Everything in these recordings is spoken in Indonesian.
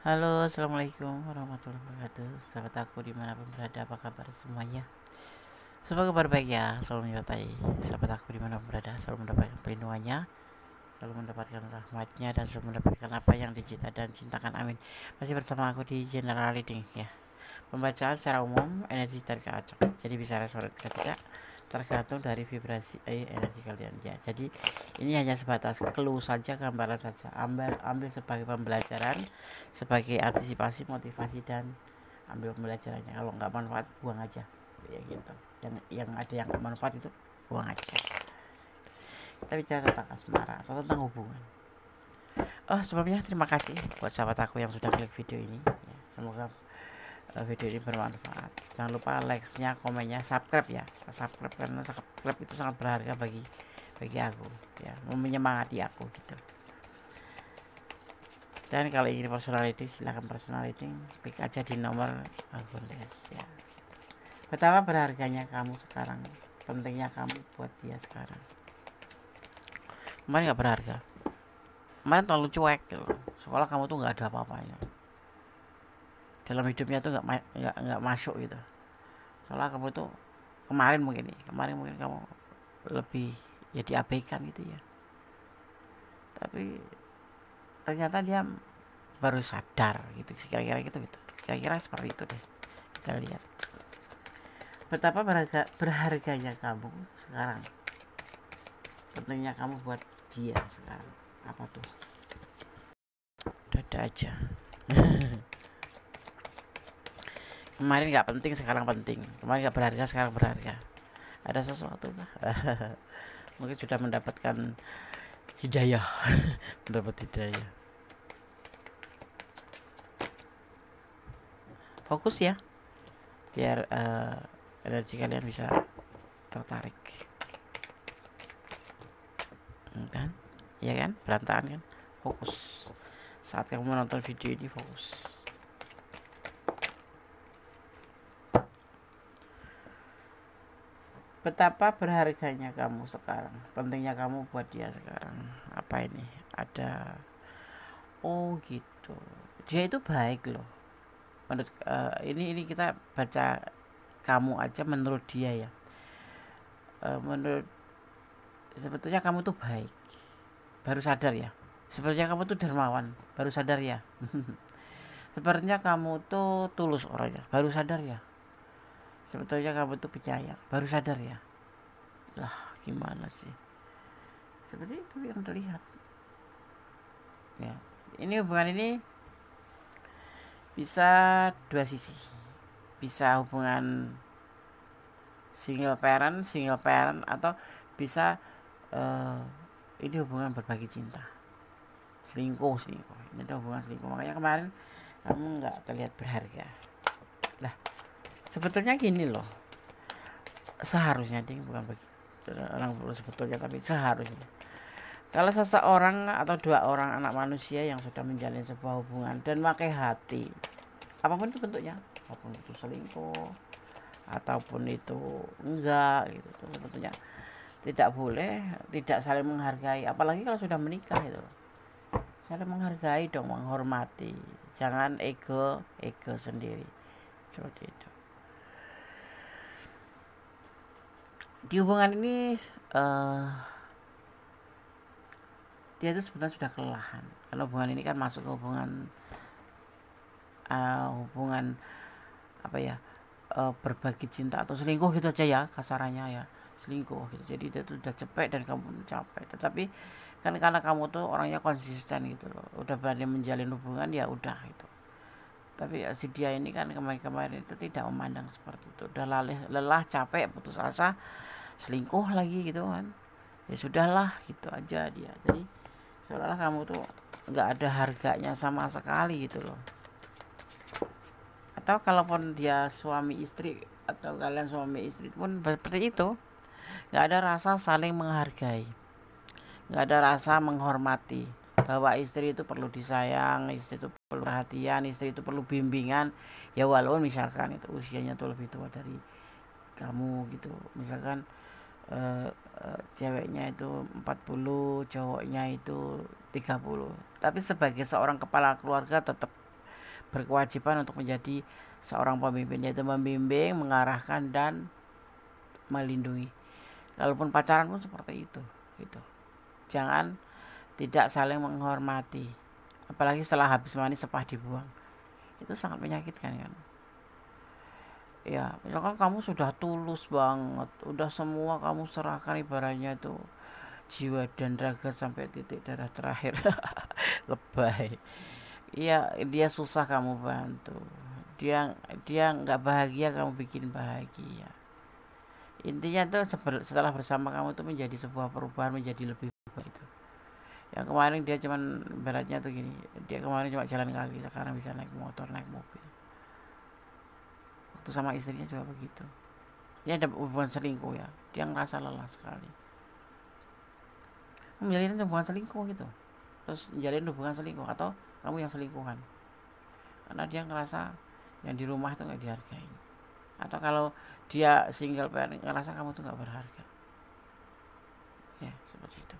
Halo, assalamualaikum warahmatullahi wabarakatuh. Sahabat aku dimanapun berada, apa kabar semuanya? Semoga kabar baik ya, selalu menyertai sahabat aku dimanapun berada, selalu mendapatkan perlindungannya, selalu mendapatkan rahmatnya, dan selalu mendapatkan apa yang dicita dan cintakan. Amin. Masih bersama aku di General Reading ya. Pembacaan secara umum energi tarik acak, jadi bisa resonate atau tidak tergantung dari vibrasi energi kalian ya. Jadi ini hanya sebatas clue saja, gambaran saja. Ambil sebagai pembelajaran, sebagai antisipasi, motivasi, dan ambil pembelajarannya. Kalau nggak manfaat, buang aja ya gitu. Yang ada yang manfaat itu buang aja. Kita bicara tentang asmara atau tentang hubungan. Sebelumnya terima kasih buat sahabat aku yang sudah klik video ini ya. Semoga video ini bermanfaat. Jangan lupa like-nya, komennya, subscribe ya. Subscribe karena subscribe itu sangat berharga bagi aku ya, menyemangati aku gitu. Dan kalau ingin personality, silahkan personality, klik aja di nomor Gondes ya. Betapa berharganya kamu sekarang, pentingnya kamu buat dia sekarang. Kemarin nggak berharga, kemarin terlalu cuek gitu. Sekolah kamu tuh nggak ada apa-apanya dalam hidupnya tuh nggak masuk gitu. Soalnya kamu tuh kemarin mungkin kamu lebih ya diabaikan gitu ya. Tapi ternyata dia baru sadar gitu, kira-kira gitu. Kira-kira seperti itu deh. Kita lihat betapa berharganya kamu sekarang. Pentingnya kamu buat dia sekarang. Apa tuh? Dada aja. Kemarin nggak penting, sekarang penting. Kemarin nggak berharga, sekarang berharga. Ada sesuatu lah. Mungkin sudah mendapatkan hidayah. Mendapat hidayah. Fokus ya, biar energi kalian bisa tertarik. Kan? Iya kan? Berantakan kan? Fokus. Saat kamu menonton video ini, fokus. Betapa berharganya kamu sekarang, pentingnya kamu buat dia sekarang. Apa ini? Ada, oh gitu, dia itu baik loh. Menurut ini kita baca kamu aja menurut dia ya. Menurut sebetulnya kamu tuh baik, baru sadar ya. Sepertinya kamu tuh dermawan, baru sadar ya. Sepertinya kamu tuh tulus orangnya, baru sadar ya. Sebetulnya kamu tuh percaya, baru sadar ya. Lah gimana sih? Seperti itu yang terlihat ya. Ini hubungan ini bisa dua sisi. Bisa hubungan single parent atau bisa ini hubungan berbagi cinta. Selingkuh. Ini ada hubungan selingkuh. Makanya kemarin kamu nggak terlihat berharga. Lah sebetulnya gini loh, seharusnya ding, bukan bagi orang sebetulnya, tapi seharusnya kalau seseorang atau dua orang anak manusia yang sudah menjalin sebuah hubungan dan memakai hati, apapun itu bentuknya, apapun itu selingkuh ataupun itu enggak gitu, sebetulnya tidak boleh tidak saling menghargai. Apalagi kalau sudah menikah itu saling menghargai dong, menghormati, jangan ego sendiri seperti itu. Di hubungan ini dia itu sebenarnya sudah kelelahan, karena hubungan ini kan masuk ke hubungan apa ya, berbagi cinta atau selingkuh gitu aja ya, kasarannya ya, selingkuh gitu. Jadi dia tuh udah capek dan kamu pun capek, tetapi kan karena kamu tuh orangnya konsisten gitu loh, udah berani menjalin hubungan ya udah gitu. Tapi si dia ini kan kemarin itu tidak memandang seperti itu, udah lelah, capek, putus asa, selingkuh lagi gitu kan. Ya sudahlah gitu aja dia. Jadi seolah-olah kamu tuh nggak ada harganya sama sekali gitu loh. Atau kalaupun dia suami istri atau kalian suami istri pun seperti itu, nggak ada rasa saling menghargai, nggak ada rasa menghormati, bahwa istri itu perlu disayang, istri itu perlu perhatian, istri itu perlu bimbingan. Ya walaupun misalkan itu usianya tuh lebih tua dari kamu gitu, misalkan ceweknya itu 40, cowoknya itu 30. Tapi sebagai seorang kepala keluarga tetap berkewajiban untuk menjadi seorang pemimpin, yaitu membimbing, mengarahkan, dan melindungi. Kalaupun pacaran pun seperti itu gitu. Jangan tidak saling menghormati, apalagi setelah habis mandi sepah dibuang. Itu sangat menyakitkan kan. Ya, misalkan kamu sudah tulus banget, udah semua kamu serahkan, ibaratnya itu jiwa dan raga sampai titik darah terakhir. Lebay. Iya, dia susah kamu bantu, dia dia nggak bahagia kamu bikin bahagia. Intinya tuh setelah bersama kamu tuh menjadi sebuah perubahan, menjadi lebih baik itu. Yang kemarin dia cuman beratnya tuh gini, dia kemarin cuma jalan kaki, sekarang bisa naik motor, naik mobil. Waktu sama istrinya juga begitu. Ini ada hubungan selingkuh ya, dia ngerasa lelah sekali menjalin hubungan selingkuh gitu. Terus menjalin hubungan selingkuh, atau kamu yang selingkuhan, karena dia ngerasa yang di rumah itu nggak dihargai. Atau kalau dia single parent, ngerasa kamu tuh nggak berharga. Ya seperti itu.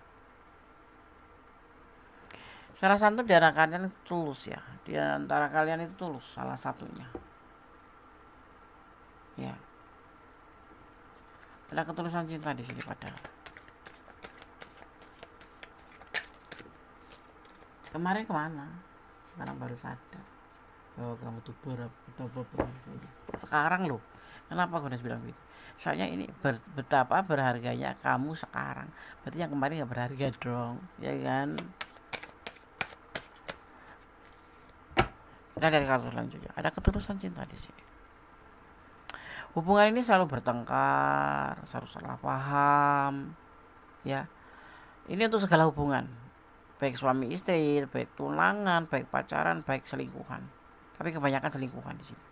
Salah satu di antara kalian tulus ya, di antara kalian itu tulus, salah satunya. Ya, ada ketulusan cinta di sini padahal. Kemarin kemana? Sekarang baru sadar bahwa kamu tuh betapa berharganya. Sekarang loh, kenapa aku harus bilang begitu? Soalnya ini betapa berharganya kamu sekarang. Berarti yang kemarin nggak berharga dong, ya kan? Kita dari kartu selanjutnya. Ada ketulusan cinta di sini. Hubungan ini selalu bertengkar, selalu salah paham, ya. Ini untuk segala hubungan, baik suami istri, baik tunangan, baik pacaran, baik selingkuhan. Tapi kebanyakan selingkuhan di sini.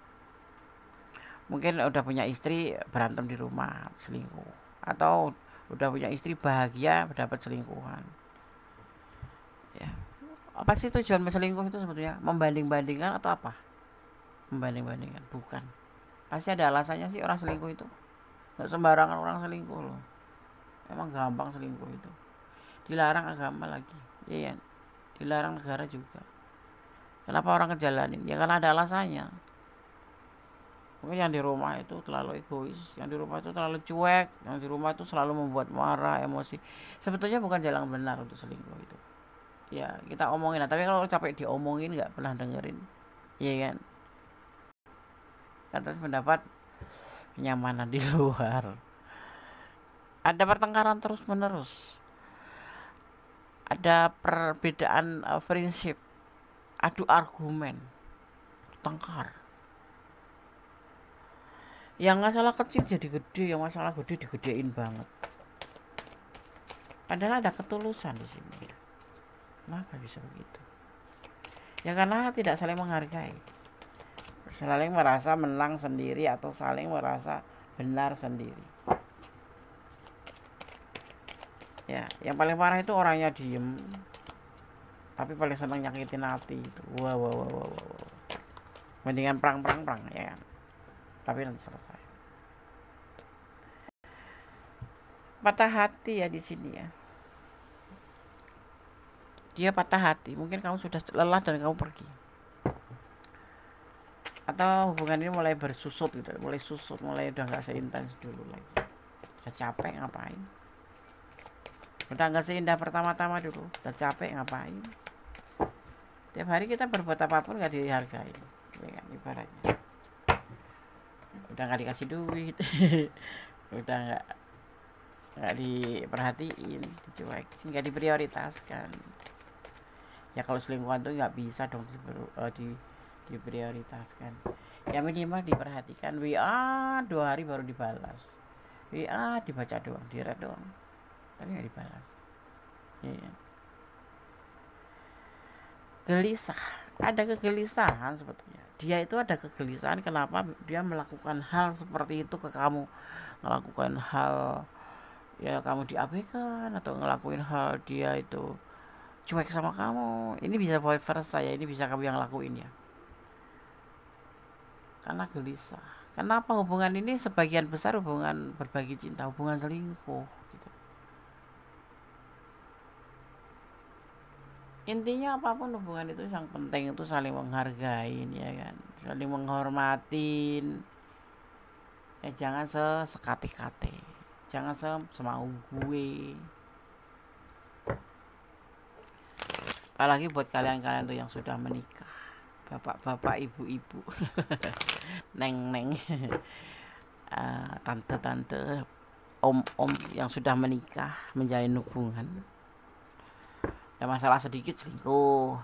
Mungkin udah punya istri berantem di rumah, selingkuh. Atau udah punya istri bahagia dapat selingkuhan. Ya. Apa sih tujuan selingkuh itu sebetulnya? Membanding-bandingkan atau apa? Membanding-bandingkan, bukan. Pasti ada alasannya sih orang selingkuh itu. Gak sembarangan orang selingkuh loh. Emang gampang selingkuh itu. Dilarang agama lagi, ya kan? Dilarang negara juga. Kenapa orang ngejalanin? Ya karena ada alasannya. Mungkin yang di rumah itu terlalu egois, yang di rumah itu terlalu cuek, yang di rumah itu selalu membuat marah, emosi. Sebetulnya bukan jalan benar untuk selingkuh itu. Ya kita omongin lah, tapi kalau capek diomongin nggak pernah dengerin, ya kan? Terus mendapat kenyamanan di luar. Ada pertengkaran terus menerus, ada perbedaan prinsip, adu argumen, tengkar. Yang masalah kecil jadi gede, yang masalah gede digedein banget. Padahal ada ketulusan di sini. Kenapa bisa begitu? Ya karena tidak saling menghargai, saling merasa menang sendiri atau saling merasa benar sendiri. Ya, yang paling parah itu orangnya diem, tapi paling senang nyakitin hati itu. Wow. Mendingan perang ya kan? Tapi nanti selesai. Patah hati ya di sini ya. Dia patah hati, mungkin kamu sudah lelah dan kamu pergi. Atau hubungan ini mulai bersusut gitu, mulai udah gak seintens dulu lagi. Udah capek ngapain? Udah gak seindah pertama-tama dulu, udah capek ngapain? Tiap hari kita berbuat apapun gak dihargai, ya kan, ibaratnya. Udah gak dikasih duit, udah gak diperhatiin, dicuekin, gak diprioritaskan. Ya kalau selingkuhan tuh gak bisa dong diprioritaskan. Ya minimal diperhatikan. WA 2 hari baru dibalas, WA dibaca doang, di-read doang, tapi gak dibalas, ya. Gelisah, ada kegelisahan sebetulnya. Dia itu ada kegelisahan kenapa dia melakukan hal seperti itu ke kamu, melakukan hal ya kamu diabaikan, atau ngelakuin hal dia itu cuek sama kamu. Ini bisa vice versa ya, ini bisa kamu yang lakuin ya. Karena gelisah. Kenapa hubungan ini sebagian besar hubungan berbagi cinta, hubungan selingkuh gitu. Intinya apapun hubungan itu yang penting itu saling menghargai, ya kan, saling menghormatin, ya jangan sekate-kate, jangan semau gue. Apalagi buat kalian-kalian tuh yang sudah menikah, bapak-bapak, ibu-ibu, neng-neng, tante-tante, om-om yang sudah menikah, menjalin hubungan, ada masalah sedikit selingkuh.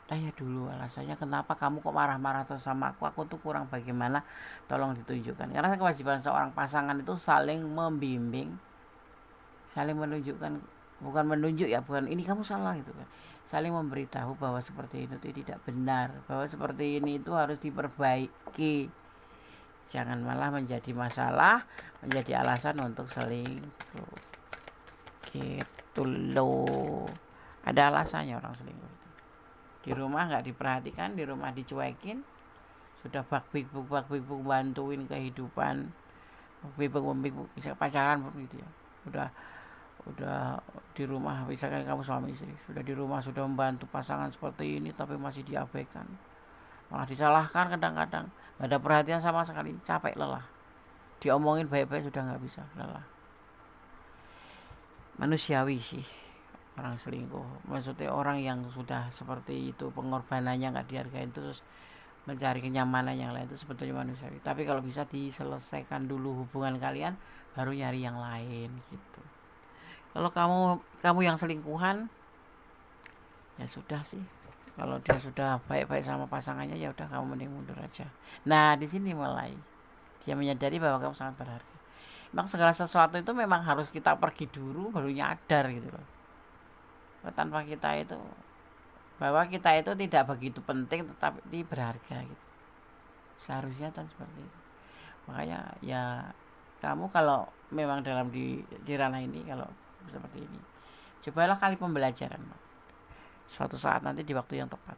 Tanya dulu alasannya kenapa kamu kok marah-marah terus sama aku tuh kurang bagaimana, tolong ditunjukkan. Karena kewajiban seorang pasangan itu saling membimbing, saling menunjukkan, bukan menunjuk ya, bukan ini kamu salah gitu kan, saling memberitahu bahwa seperti itu tidak benar, bahwa seperti ini itu harus diperbaiki, jangan malah menjadi masalah, menjadi alasan untuk selingkuh gitu loh. Ada alasannya orang selingkuh itu. Di rumah nggak diperhatikan, di rumah dicuekin, sudah bak-bibuk bantuin kehidupan, bak-bibuk bisa pacaran pun gitu ya, udah di rumah, misalkan kamu suami istri, sudah di rumah sudah membantu pasangan seperti ini tapi masih diabaikan, malah disalahkan, kadang-kadang nggak ada perhatian sama sekali, capek, lelah, diomongin baik-baik sudah nggak bisa, lelah. Manusiawi sih orang selingkuh, maksudnya orang yang sudah seperti itu, pengorbanannya nggak dihargain, terus mencari kenyamanan yang lain, itu sebetulnya manusiawi. Tapi kalau bisa diselesaikan dulu hubungan kalian, baru nyari yang lain gitu. Kalau kamu yang selingkuhan, ya sudah sih, kalau dia sudah baik-baik sama pasangannya, ya udah kamu mending mundur aja. Nah di sini mulai dia menyadari bahwa kamu sangat berharga. Memang segala sesuatu itu memang harus kita pergi dulu baru nyadar gitu loh. Tanpa kita itu, bahwa kita itu tidak begitu penting tetapi berharga gitu, seharusnya kan seperti itu. Makanya ya kamu kalau memang dalam di ranah ini, kalau seperti ini, cobalah kali pembelajaran suatu saat nanti di waktu yang tepat,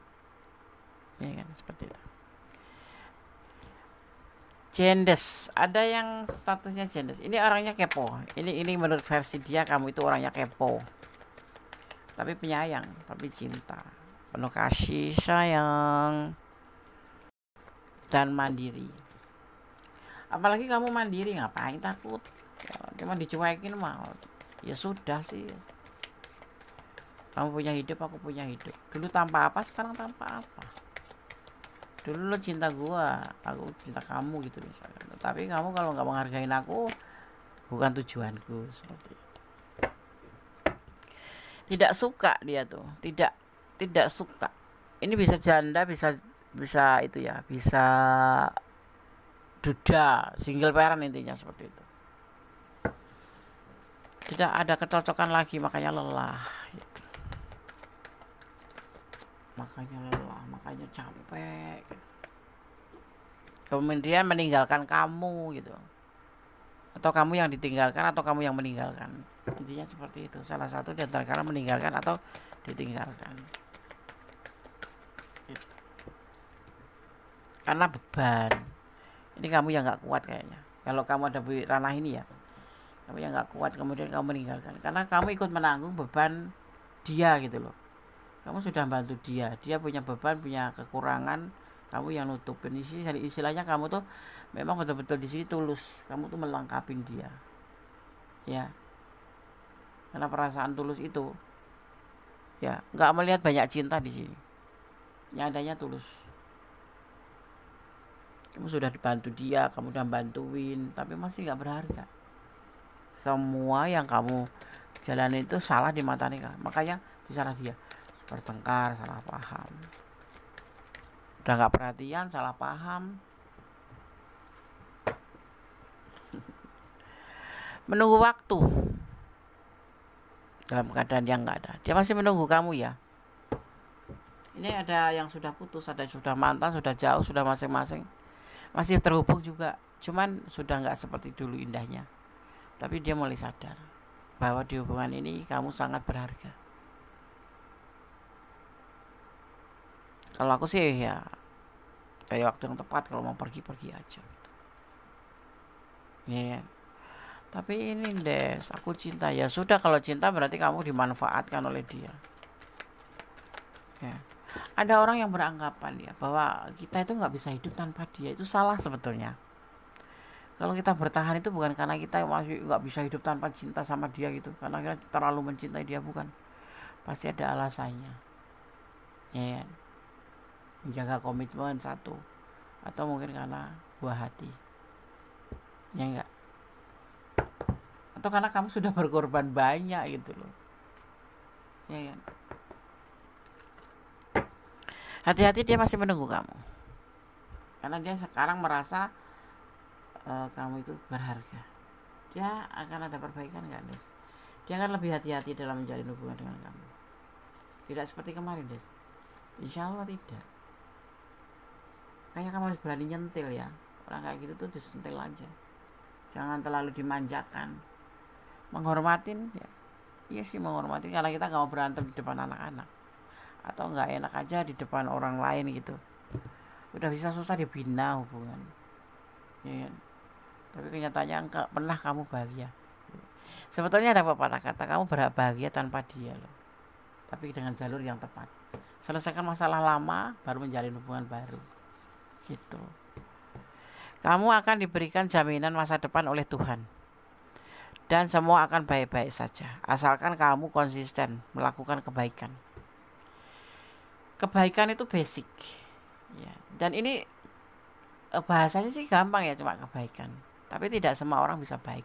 ya kan, seperti itu. Jendes, ada yang statusnya jendes, ini orangnya kepo, ini menurut versi dia, kamu itu orangnya kepo tapi penyayang, tapi cinta, penuh kasih sayang dan mandiri. Apalagi kamu mandiri, ngapain takut ya, cuma dicuekin mah ya sudah sih. Kamu punya hidup, aku punya hidup. Dulu tanpa apa, sekarang tanpa apa. Dulu lo cinta gua, aku cinta kamu gitu misalnya. Tapi kamu kalau nggak menghargain aku, bukan tujuanku, seperti itu. Tidak suka dia tuh, tidak suka. Ini bisa janda, bisa itu ya, bisa duda, single parent, intinya seperti itu. Tidak ada kecocokan lagi, makanya lelah gitu. Makanya lelah, makanya capek gitu. Kemudian meninggalkan kamu gitu, atau kamu yang ditinggalkan, atau kamu yang meninggalkan, intinya seperti itu. Salah satu di antara kalian meninggalkan atau ditinggalkan gitu. Karena beban, ini kamu yang gak kuat kayaknya. Kalau kamu ada di ranah ini ya, kamu yang gak kuat, kemudian kamu meninggalkan, karena kamu ikut menanggung beban dia gitu loh. Kamu sudah bantu dia punya beban, punya kekurangan, kamu yang nutupin. Istilahnya kamu tuh memang betul-betul di sini tulus, kamu tuh melengkapi dia, ya. Karena perasaan tulus itu, ya, nggak melihat banyak cinta di sini, yang adanya tulus. Kamu sudah dibantu dia, kamu udah bantuin, tapi masih nggak berharga. Semua yang kamu jalani itu salah di mata nikah, makanya disalah dia, bertengkar, salah paham. Udah gak perhatian, salah paham. Menunggu waktu dalam keadaan yang gak ada. Dia masih menunggu kamu ya. Ini ada yang sudah putus, ada yang sudah mantan, sudah jauh, sudah masing-masing, masih terhubung juga, cuman sudah gak seperti dulu indahnya. Tapi dia mulai sadar bahwa di hubungan ini kamu sangat berharga. Kalau aku sih ya kayak waktu yang tepat, kalau mau pergi aja gitu. Ya. Tapi ini Des, aku cinta. Ya sudah, kalau cinta berarti kamu dimanfaatkan oleh dia. Ya. Ada orang yang beranggapan ya bahwa kita itu nggak bisa hidup tanpa dia. Itu salah sebetulnya. Kalau kita bertahan itu bukan karena kita masih nggak bisa hidup tanpa cinta sama dia gitu, karena kita terlalu mencintai dia, bukan. Pasti ada alasannya. Ya, menjaga komitmen satu, atau mungkin karena buah hati. Ya enggak. Atau karena kamu sudah berkorban banyak gitu loh. Ya kan? Hati-hati, dia masih menunggu kamu. Karena dia sekarang merasa kamu itu berharga. Dia akan ada perbaikan kan, Des? Dia akan lebih hati-hati dalam menjalin hubungan dengan kamu. Tidak seperti kemarin, Des. Insya Allah tidak. Kayaknya kamu harus berani nyentil ya. Orang kayak gitu tuh disentil aja. Jangan terlalu dimanjakan. Menghormatin ya. Iya sih, menghormatin, karena kita gak mau berantem di depan anak-anak. Atau gak enak aja di depan orang lain gitu. Udah bisa susah dibina hubungan. Ya. Tapi kenyataannya enggak pernah kamu bahagia. Sebetulnya ada pepatah kata, kamu bahagia tanpa dia loh. Tapi dengan jalur yang tepat. Selesaikan masalah lama, baru menjalin hubungan baru. Gitu. Kamu akan diberikan jaminan masa depan oleh Tuhan. Dan semua akan baik-baik saja. Asalkan kamu konsisten melakukan kebaikan. Kebaikan itu basic. Ya. Dan ini bahasanya sih gampang ya, cuma kebaikan. Tapi tidak semua orang bisa baik.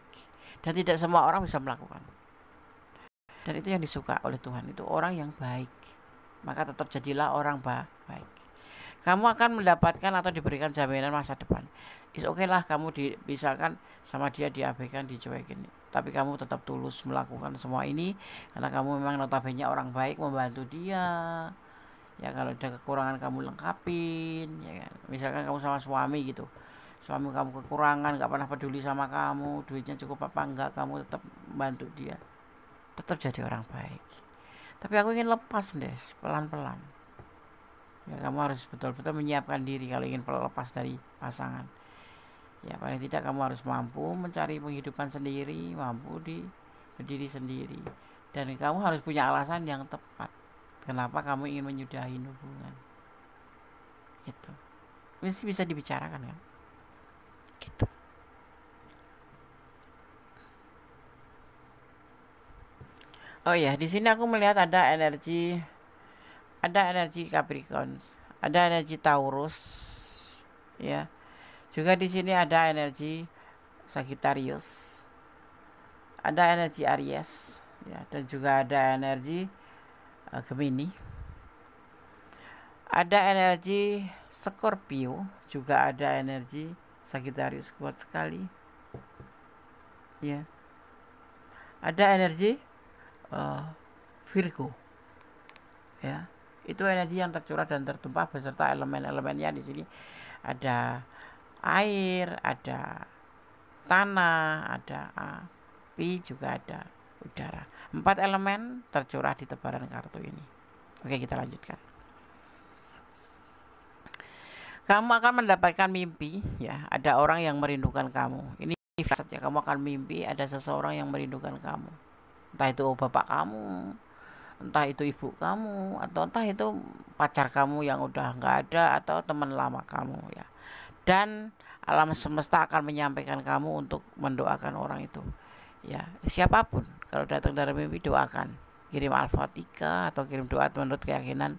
Dan tidak semua orang bisa melakukan. Dan itu yang disuka oleh Tuhan, itu orang yang baik. Maka tetap jadilah orang baik. Kamu akan mendapatkan atau diberikan jaminan masa depan. Is oke lah kamu misalkan sama dia diabaikan, dicuekin. Tapi kamu tetap tulus melakukan semua ini. Karena kamu memang notabene orang baik, membantu dia. Ya kalau ada kekurangan kamu lengkapin. Ya kan? Misalkan kamu sama suami gitu. Suami kamu kekurangan, gak pernah peduli sama kamu, duitnya cukup apa enggak, kamu tetap bantu dia. Tetap jadi orang baik. Tapi aku ingin lepas, Des, pelan-pelan. Ya kamu harus betul-betul menyiapkan diri kalau ingin lepas dari pasangan. Ya paling tidak kamu harus mampu mencari penghidupan sendiri, mampu berdiri sendiri. Dan kamu harus punya alasan yang tepat. Kenapa kamu ingin menyudahi hubungan. Gitu. Mesti bisa dibicarakan kan? Gitu. Oh ya, di sini aku melihat ada energi Capricorn, ada energi Taurus, ya. Juga di sini ada energi Sagittarius, ada energi Aries, ya, dan juga ada energi Gemini, ada energi Scorpio, juga ada energi Sagittarius, kuat sekali, ya. Ada energi Virgo, ya. Itu energi yang tercurah dan tertumpah beserta elemen-elemennya. Di sini ada air, ada tanah, ada api, juga ada udara. 4 elemen tercurah di tebaran kartu ini. Oke, kita lanjutkan. Kamu akan mendapatkan mimpi, ya. Ada orang yang merindukan kamu. Ini saja kamu akan mimpi ada seseorang yang merindukan kamu. Entah itu bapak kamu, entah itu ibu kamu, atau entah itu pacar kamu yang udah nggak ada, atau teman lama kamu, ya. Dan alam semesta akan menyampaikan kamu untuk mendoakan orang itu, ya. Siapapun kalau datang dari mimpi, doakan, kirim Al-Fatihah atau kirim doa menurut keyakinan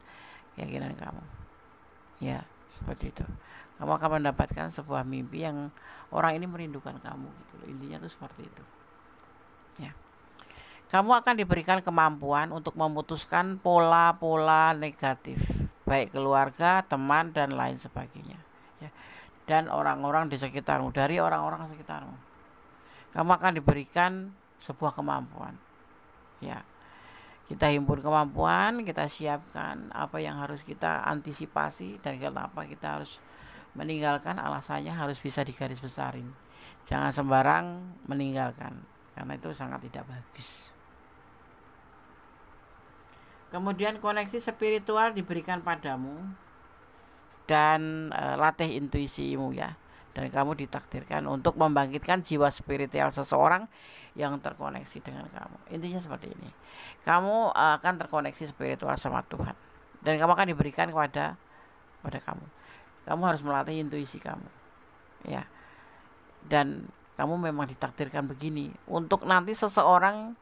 kamu, ya, seperti itu. Kamu akan mendapatkan sebuah mimpi yang orang ini merindukan kamu gitu. Intinya tuh seperti itu, ya. Kamu akan diberikan kemampuan untuk memutuskan pola-pola negatif, baik keluarga, teman, dan lain sebagainya, ya. Dan orang-orang di sekitarmu, dari orang-orang sekitarmu, kamu akan diberikan sebuah kemampuan, ya. Kita himpun kemampuan, kita siapkan apa yang harus kita antisipasi, dan kenapa kita harus meninggalkan, alasannya harus bisa digaris besarin. Jangan sembarang meninggalkan, karena itu sangat tidak bagus. Kemudian koneksi spiritual diberikan padamu, dan latih intuisimu, ya. dan kamu ditakdirkan untuk membangkitkan jiwa spiritual seseorang yang terkoneksi dengan kamu. Intinya seperti ini, kamu akan terkoneksi spiritual sama Tuhan, dan kamu akan diberikan kepada kamu. Kamu harus melatih intuisi kamu, ya. Dan kamu memang ditakdirkan begini untuk nanti seseorang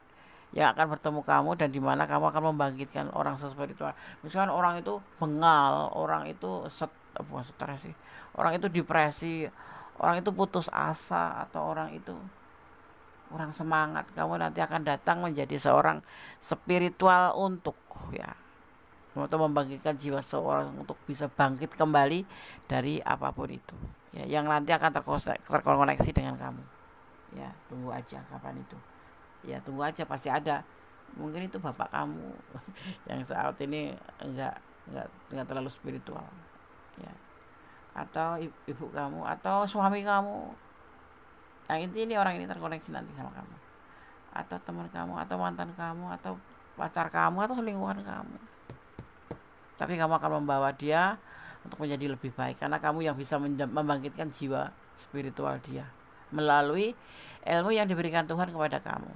yang akan bertemu kamu, dan di mana kamu akan membangkitkan orang spiritual. Misalkan orang itu bengal, orang itu stres sih, orang itu depresi, orang itu putus asa, atau orang itu kurang semangat, kamu nanti akan datang menjadi seorang spiritual untuk membangkitkan jiwa seorang untuk bisa bangkit kembali dari apapun itu, ya, yang nanti akan terkoneksi dengan kamu. Ya, tunggu aja kapan itu. Ya, tunggu aja, pasti ada. Mungkin itu bapak kamu yang saat ini enggak terlalu spiritual, ya, atau ibu kamu, atau suami kamu. Yang ini orang ini terkoneksi nanti sama kamu, atau teman kamu, atau mantan kamu, atau pacar kamu, atau selingkuhan kamu. Tapi kamu akan membawa dia untuk menjadi lebih baik, karena kamu yang bisa membangkitkan jiwa spiritual dia melalui ilmu yang diberikan Tuhan kepada kamu.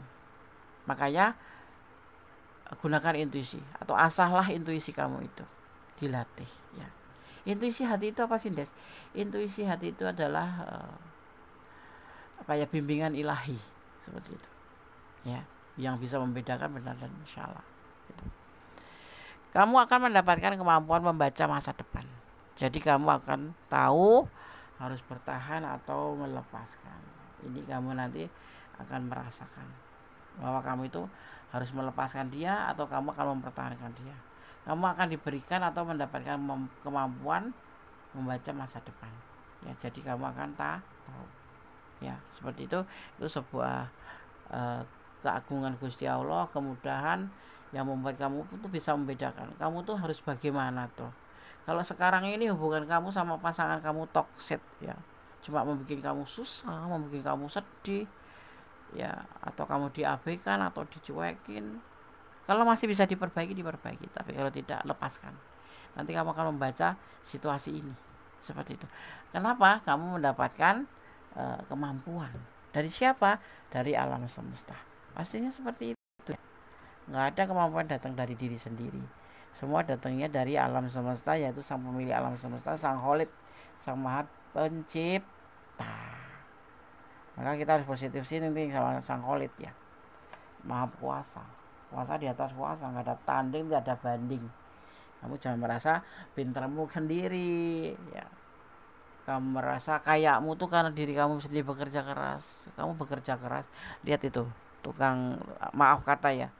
Makanya gunakan intuisi, atau asahlah intuisi kamu itu, dilatih, ya. Intuisi hati itu apa sih, Des? Intuisi hati itu adalah bimbingan ilahi, seperti itu, ya, yang bisa membedakan benar dan salah, gitu. Kamu akan mendapatkan kemampuan membaca masa depan. Jadi kamu akan tahu harus bertahan atau melepaskan. Ini kamu nanti akan merasakan bahwa kamu itu harus melepaskan dia atau kamu akan mempertahankan dia. Kamu akan diberikan atau mendapatkan kemampuan membaca masa depan, ya. Jadi kamu akan tahu, ya, seperti itu sebuah keagungan Gusti Allah, kemudahan yang membuat kamu tuh bisa membedakan kamu tuh harus bagaimana tuh. Kalau sekarang ini hubungan kamu sama pasangan kamu toksik, ya, cuma membuat kamu susah, membuat kamu sedih, ya, atau kamu diabaikan atau dicuekin. Kalau masih bisa diperbaiki, tapi kalau tidak, lepaskan. Nanti kamu akan membaca situasi ini seperti itu. Kenapa? Kamu mendapatkan kemampuan dari siapa? Dari alam semesta. Pastinya seperti itu. Nggak ada kemampuan datang dari diri sendiri. Semua datangnya dari alam semesta, yaitu sang pemilik alam semesta, sang Kholid, sang Maha Pencipta. Maka kita harus positif thinking sama sang Kholid, ya. Maha Kuasa. Kuasa di atas kuasa, nggak ada tanding, nggak ada banding. Kamu jangan merasa pintermu sendiri, ya. Kamu merasa kayakmu tuh karena diri kamu sendiri bekerja keras. Kamu bekerja keras. Lihat itu tukang, maaf kata, ya,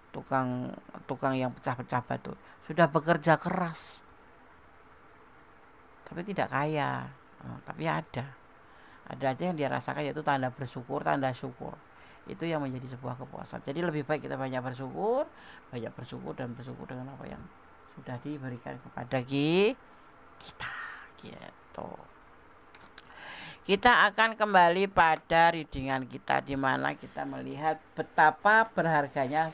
tukang yang pecah-pecah batu, sudah bekerja keras tapi tidak kaya. Tapi ada aja yang dia rasakan, yaitu tanda tanda syukur. Itu yang menjadi sebuah kepuasan. Jadi lebih baik kita banyak bersyukur dan bersyukur dengan apa yang sudah diberikan kepada kita, gitu. Kita akan kembali pada readingan kita, di mana kita melihat betapa berharganya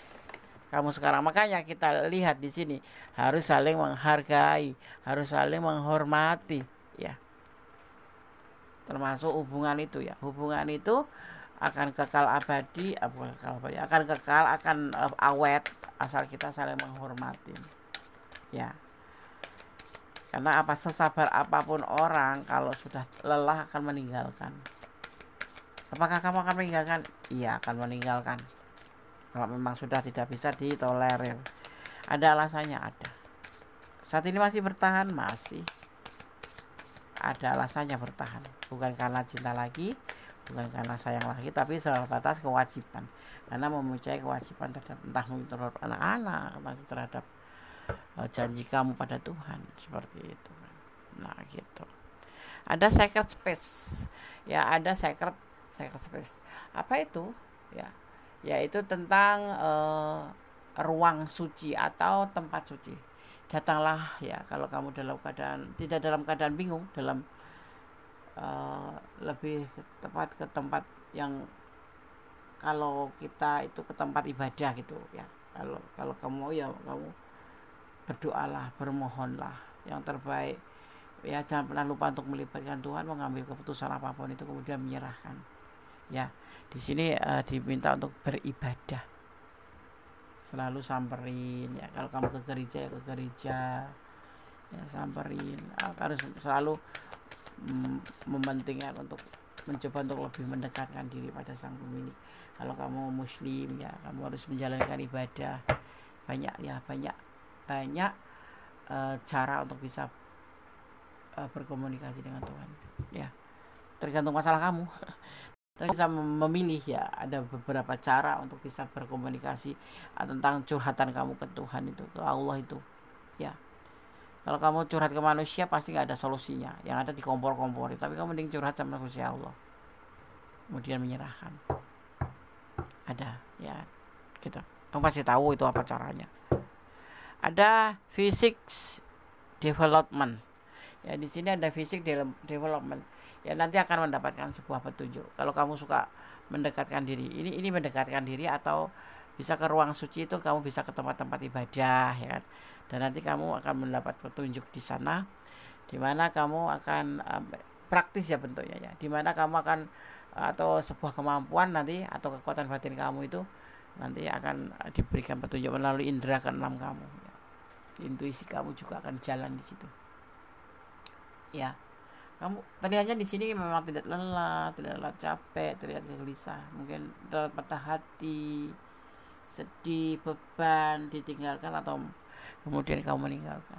kamu sekarang. Makanya kita lihat di sini harus saling menghargai, harus saling menghormati, ya. Termasuk hubungan itu, ya. Hubungan itu akan kekal abadi, akan kekal, akan awet asal kita saling menghormati, ya. Karena sesabar apapun orang, kalau sudah lelah akan meninggalkan. Apakah kamu akan meninggalkan? Iya, akan meninggalkan. Kalau memang sudah tidak bisa ditolerir. Ada alasannya, ada. Saat ini masih bertahan, masih ada alasannya bertahan. Bukan karena cinta lagi, bukan karena sayang lagi, tapi sebatas kewajiban. Karena mempunyai kewajiban terhadap anak-anak, terhadap janji kamu pada Tuhan, seperti itu. Nah, gitu. Ada sacred space, ya, ada sacred space. Apa itu? Ya, yaitu tentang ruang suci atau tempat suci. Datanglah, ya, kalau kamu tidak dalam keadaan bingung, lebih tepat ke tempat yang, kalau kita itu ke tempat ibadah, gitu, ya. Kalau kamu, ya, kamu berdoalah, bermohonlah yang terbaik, Ya, jangan pernah lupa untuk melibatkan Tuhan, mengambil keputusan apapun itu kemudian menyerahkan. Ya, di sini diminta untuk beribadah, selalu samperin ya. Kalau kamu ke gereja ya ke gereja ya, samperin. Harus selalu mementingkan untuk mencoba untuk lebih mendekatkan diri pada sang pemilik. Kalau kamu muslim ya, kamu harus menjalankan ibadah. Banyak cara untuk bisa berkomunikasi dengan Tuhan ya, tergantung masalah kamu. Dan bisa memilih ya, ada beberapa cara untuk bisa berkomunikasi tentang curhatan kamu ke Tuhan itu, ke Allah itu ya. Kalau kamu curhat ke manusia pasti nggak ada solusinya, yang ada dikompor-kompori. Tapi kamu mending curhat sama Gusti Allah, kemudian menyerahkan. Ada ya, gitu. Kamu pasti tahu itu apa caranya. Ada physics development ya, di sini ada physics development ya, nanti akan mendapatkan sebuah petunjuk. Kalau kamu suka mendekatkan diri, ini mendekatkan diri, atau bisa ke ruang suci itu, kamu bisa ke tempat-tempat ibadah ya kan. Dan nanti kamu akan mendapat petunjuk di sana, di mana kamu akan praktis ya bentuknya ya, di mana kamu akan atau sebuah kemampuan nanti atau kekuatan batin kamu itu nanti akan diberikan petunjuk melalui indera keenam kamu ya. Intuisi kamu juga akan jalan di situ ya. Kamu terlihatnya di sini memang tidak lelah capek, terlihat gelisah, mungkin terlihat patah hati, sedih, beban, ditinggalkan, atau kemudian kamu meninggalkan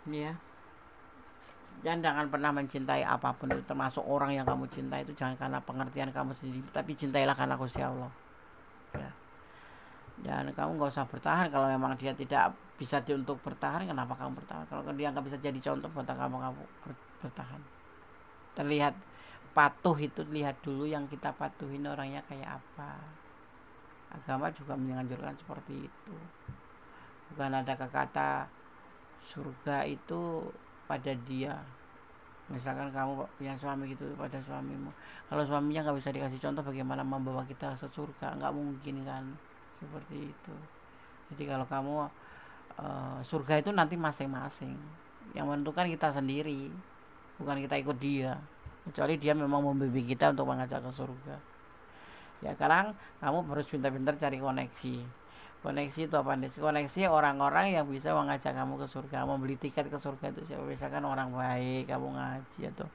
ya. Dan jangan pernah mencintai apapun itu, termasuk orang yang kamu cintai itu, jangan karena pengertian kamu sendiri, tapi cintailah karena Gusti Allah ya. Dan kamu nggak usah bertahan kalau memang dia tidak bisa untuk bertahan. Kenapa kamu bertahan? Kalau dia nggak bisa jadi contoh buat kamu bertahan. Terlihat patuh itu, lihat dulu yang kita patuhin orangnya kayak apa. Agama juga menganjurkan seperti itu. Bukan ada kata surga itu pada dia. Misalkan kamu punya suami gitu, pada suamimu. Kalau suaminya nggak bisa dikasih contoh, bagaimana membawa kita ke surga? Nggak mungkin kan, seperti itu. Jadi kalau kamu surga itu nanti masing-masing, yang menentukan kita sendiri, bukan kita ikut dia, kecuali dia memang membimbing kita untuk mengajak ke surga ya. Sekarang kamu harus pintar-pintar cari koneksi itu apa nih? Koneksi orang-orang yang bisa mengajak kamu ke surga, membeli tiket ke surga itu siapa? Misalkan orang baik, kamu ngaji atau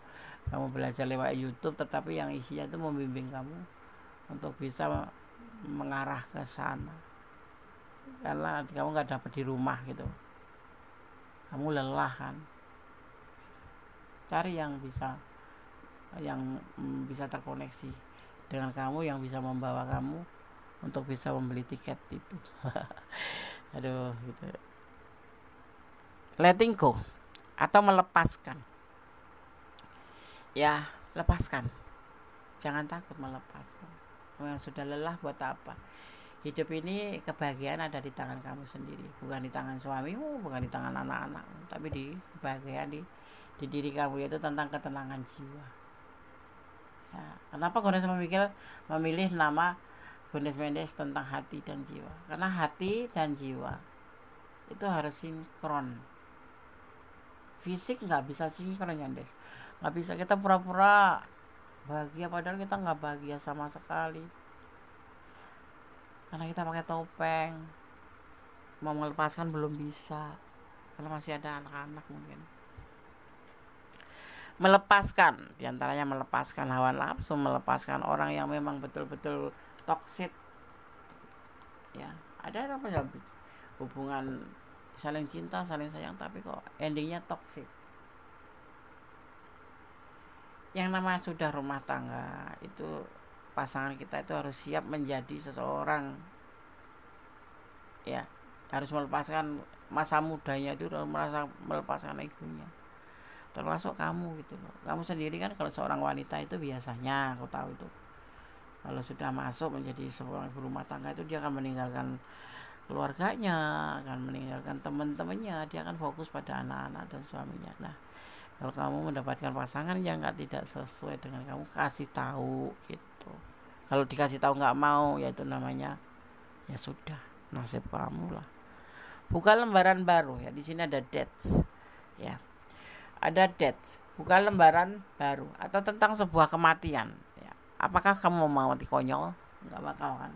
kamu belajar lewat YouTube, tetapi yang isinya itu membimbing kamu untuk bisa mengarah ke sana. Karena kamu nggak dapat di rumah gitu, kamu lelah kan. Cari yang bisa terkoneksi dengan kamu, yang bisa membawa kamu untuk bisa membeli tiket itu. Aduh gitu. Letting go atau melepaskan ya, lepaskan, jangan takut melepaskan. Yang sudah lelah buat apa? Hidup ini kebahagiaan ada di tangan kamu sendiri, bukan di tangan suamimu, bukan di tangan anak-anakmu, tapi di kebahagiaan di diri kamu, yaitu tentang ketenangan jiwa ya. Kenapa Gomez memilih nama Gomez Mendes tentang hati dan jiwa? Karena hati dan jiwa itu harus sinkron. Fisik nggak bisa sinkron ya Des, nggak bisa kita pura-pura bahagia padahal kita nggak bahagia sama sekali, karena kita pakai topeng. Mau melepaskan belum bisa, karena masih ada anak-anak. Mungkin melepaskan, diantaranya melepaskan hawa nafsu, melepaskan orang yang memang betul-betul toksik ya. Ada apa ya, hubungan saling cinta, saling sayang, tapi kok endingnya toksik. Yang namanya sudah rumah tangga itu, pasangan kita itu harus siap menjadi seseorang ya, harus melepaskan masa mudanya itu, merasa melepaskan egonya, termasuk kamu gitu loh. Kamu sendiri kan kalau seorang wanita itu biasanya, aku tahu itu, kalau sudah masuk menjadi seorang rumah tangga itu dia akan meninggalkan keluarganya, akan meninggalkan teman-temannya, dia akan fokus pada anak-anak dan suaminya. Nah, kalau kamu mendapatkan pasangan yang tidak sesuai dengan kamu, kasih tahu gitu. Kalau dikasih tahu nggak mau, ya itu namanya ya sudah, nasib kamu lah. buka lembaran baru ya. Di sini ada dates ya, ada dates, buka lembaran baru, atau tentang sebuah kematian ya. Apakah kamu mau mati konyol? Nggak bakal kan.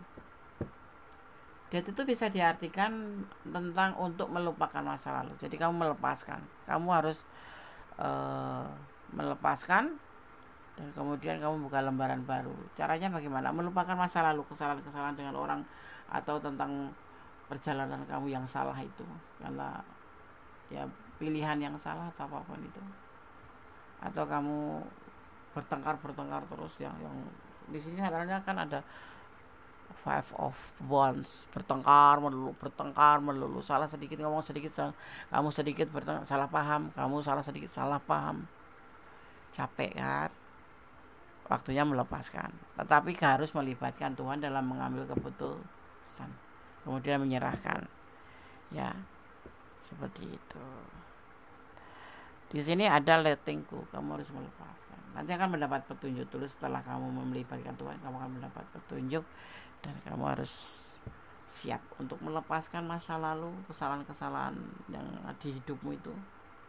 Date itu bisa diartikan tentang untuk melupakan masa lalu. Jadi kamu melepaskan, kamu harus melepaskan, dan kemudian kamu buka lembaran baru. Caranya bagaimana? Melupakan masa lalu, kesalahan-kesalahan dengan orang, atau tentang perjalanan kamu yang salah itu, karena ya pilihan yang salah atau apapun itu, atau kamu bertengkar terus yang di sini sebenarnya kan ada five of wands, bertengkar melulu, salah sedikit ngomong sedikit, kamu sedikit salah paham, kamu salah sedikit salah paham, capek kan. Waktunya melepaskan, tetapi harus melibatkan Tuhan dalam mengambil keputusan, kemudian menyerahkan ya, seperti itu. Di sini ada letting go, kamu harus melepaskan. Nanti akan mendapat petunjuk dulu. Setelah kamu melibatkan Tuhan, kamu akan mendapat petunjuk, dan kamu harus siap untuk melepaskan masa lalu, kesalahan-kesalahan yang di hidupmu itu,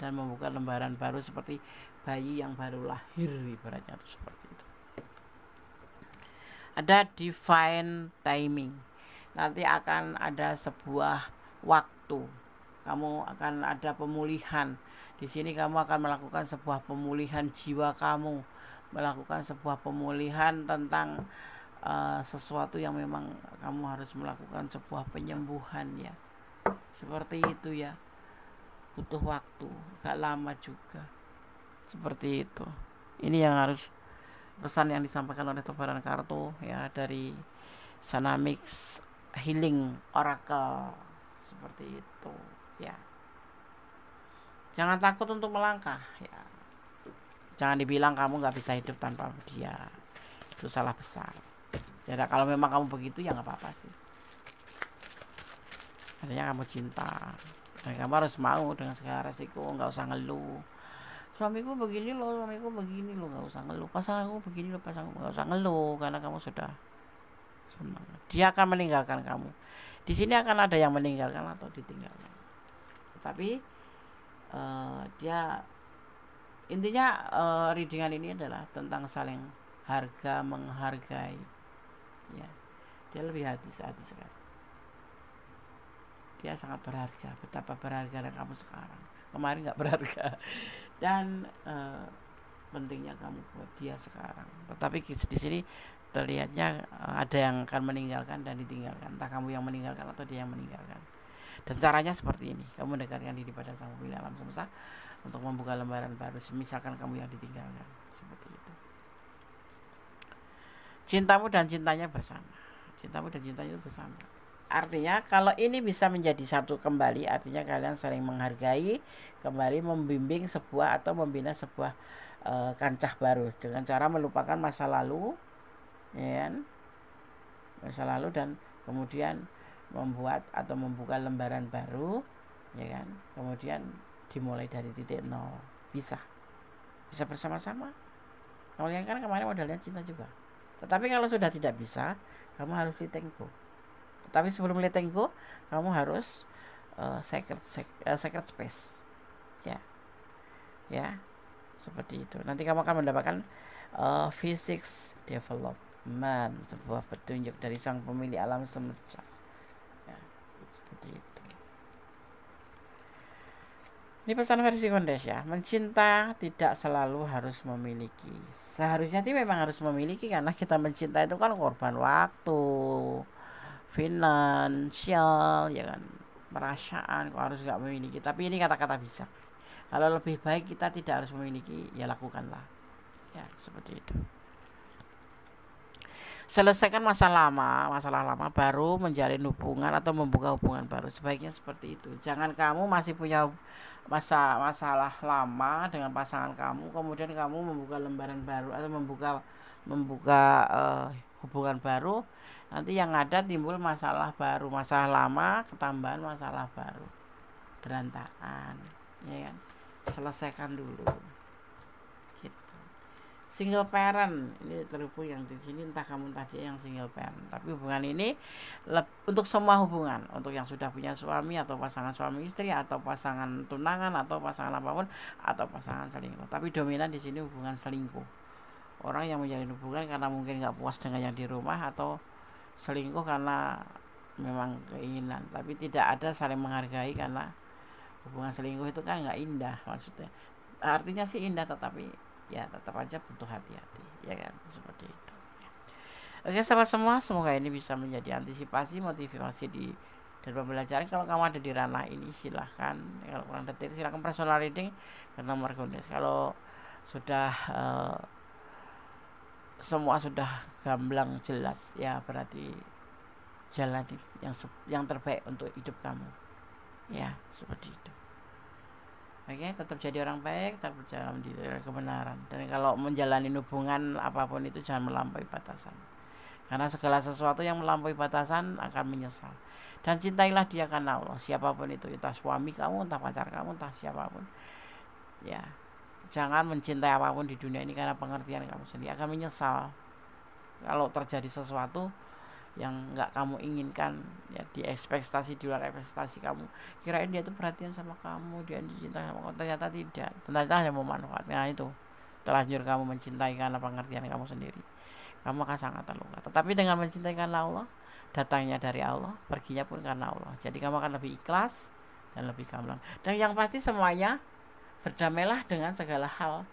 dan membuka lembaran baru seperti bayi yang baru lahir, ibaratnya itu seperti itu. Ada divine timing, nanti akan ada sebuah waktu, kamu akan ada pemulihan. Di sini kamu akan melakukan sebuah pemulihan jiwa kamu, melakukan sebuah pemulihan tentang sesuatu yang memang kamu harus melakukan sebuah penyembuhan ya, seperti itu ya. Butuh waktu, gak lama juga, seperti itu. Ini yang harus pesan yang disampaikan oleh tebaran kartu ya, dari Sanamix Healing Oracle, seperti itu ya. Jangan takut untuk melangkah ya. Jangan dibilang kamu gak bisa hidup tanpa dia, itu salah besar ya. Kalau memang kamu begitu ya gak apa-apa sih. Artinya kamu cinta, dan kamu harus mau dengan segala resiko, gak usah ngeluh. Suamiku begini loh, gak usah ngeluh. Pasanganku begini loh, gak usah ngeluh, karena kamu sudah senang. Dia akan meninggalkan kamu. Di sini akan ada yang meninggalkan atau ditinggalkan. Tapi dia intinya readingan ini adalah tentang saling menghargai ya. Dia lebih hati-hati sekali. Dia sangat berharga, betapa berharga kamu sekarang. Kemarin gak berharga, dan pentingnya kamu buat dia sekarang. Tetapi di sini terlihatnya ada yang akan meninggalkan dan ditinggalkan, entah kamu yang meninggalkan atau dia yang meninggalkan. Dan caranya seperti ini, kamu mendekatkan diri pada Sang Pemilik alam semesta untuk membuka lembaran baru, misalkan kamu yang ditinggalkan, seperti itu. Cintamu dan cintanya bersama, cintamu dan cintanya itu bersama. Artinya kalau ini bisa menjadi satu kembali, artinya kalian saling menghargai, kembali membimbing sebuah atau membina sebuah kancah baru dengan cara melupakan masa lalu ya, masa lalu, dan kemudian membuat atau membuka lembaran baru ya kan, kemudian dimulai dari titik nol. Bisa bersama-sama. Kalian kan kemarin modalnya cinta juga, tetapi kalau sudah tidak bisa, kamu harus letting go. Tapi sebelum letting go, kamu harus sacred space ya, seperti itu. Nanti kamu akan mendapatkan physics development, sebuah petunjuk dari Sang Pemilik alam semesta ya, seperti itu. Ini pesan versi Kondes ya. Mencinta tidak selalu harus memiliki. Seharusnya sih memang harus memiliki, karena kita mencinta itu kan korban waktu, finansial ya kan, perasaan, kok harus gak memiliki. Tapi ini kata-kata bijak. Kalau lebih baik kita tidak harus memiliki, ya lakukanlah ya, seperti itu. Selesaikan masalah lama baru menjalin hubungan atau membuka hubungan baru. Sebaiknya seperti itu. Jangan kamu masih punya masalah lama dengan pasangan kamu, kemudian kamu membuka lembaran baru atau membuka hubungan baru, nanti yang ada timbul masalah baru, masalah lama ketambahan masalah baru, berantakan ya kan. Selesaikan dulu gitu. single parent, ini terhubung yang di sini, entah kamu tadi yang single parent, tapi hubungan ini untuk semua hubungan, untuk yang sudah punya suami atau pasangan suami istri atau pasangan tunangan atau pasangan apapun atau pasangan selingkuh. Tapi dominan di sini hubungan selingkuh. Orang yang menjalin hubungan karena mungkin nggak puas dengan yang di rumah, atau selingkuh karena memang keinginan, tapi tidak ada saling menghargai, karena hubungan selingkuh itu kan nggak indah, maksudnya artinya sih indah, tetapi ya tetap aja butuh hati-hati, ya kan, seperti itu ya. Oke sahabat semua, semoga ini bisa menjadi antisipasi, motivasi dan pembelajaran. Kalau kamu ada di ranah ini silahkan, kalau kurang detail silahkan personal reading ke nomor kontak. Kalau sudah semua sudah gamblang jelas, ya berarti jalan yang terbaik untuk hidup kamu, ya seperti itu. Oke, tetap jadi orang baik, tetap berjalan di kebenaran. Dan kalau menjalani hubungan apapun itu jangan melampaui batasan. Karena segala sesuatu yang melampaui batasan akan menyesal. Dan cintailah dia karena Allah, siapapun itu, entah suami kamu, entah pacar kamu, entah siapapun. Ya, jangan mencintai apapun di dunia ini karena pengertian kamu sendiri, akan menyesal kalau terjadi sesuatu yang nggak kamu inginkan, ya di ekspektasi, di luar ekspektasi kamu. Kirain dia itu perhatian sama kamu, dia dicintai sama kamu, ternyata tidak, ternyata hanya mau manfaat. Nah itu terlanjur kamu mencintai karena pengertian kamu sendiri, kamu akan sangat terluka. Tetapi dengan mencintai karena Allah, datangnya dari Allah, perginya pun karena Allah, jadi kamu akan lebih ikhlas dan lebih gamblang. Dan yang pasti semuanya, berdamailah dengan segala hal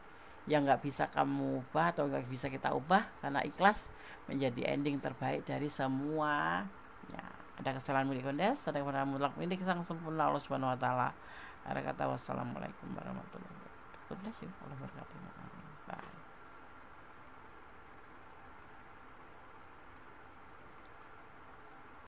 yang nggak bisa kamu ubah atau nggak bisa kita ubah, karena ikhlas menjadi ending terbaik dari semua. Ya, ada kesalahan milik kondes, ada kesalahan mutlak milik sang sempurna Allah Subhanahu Wa Taala. Ada kata wassalamualaikum warahmatullahi wabarakatuh. God bless you. Allah berkati. Bye.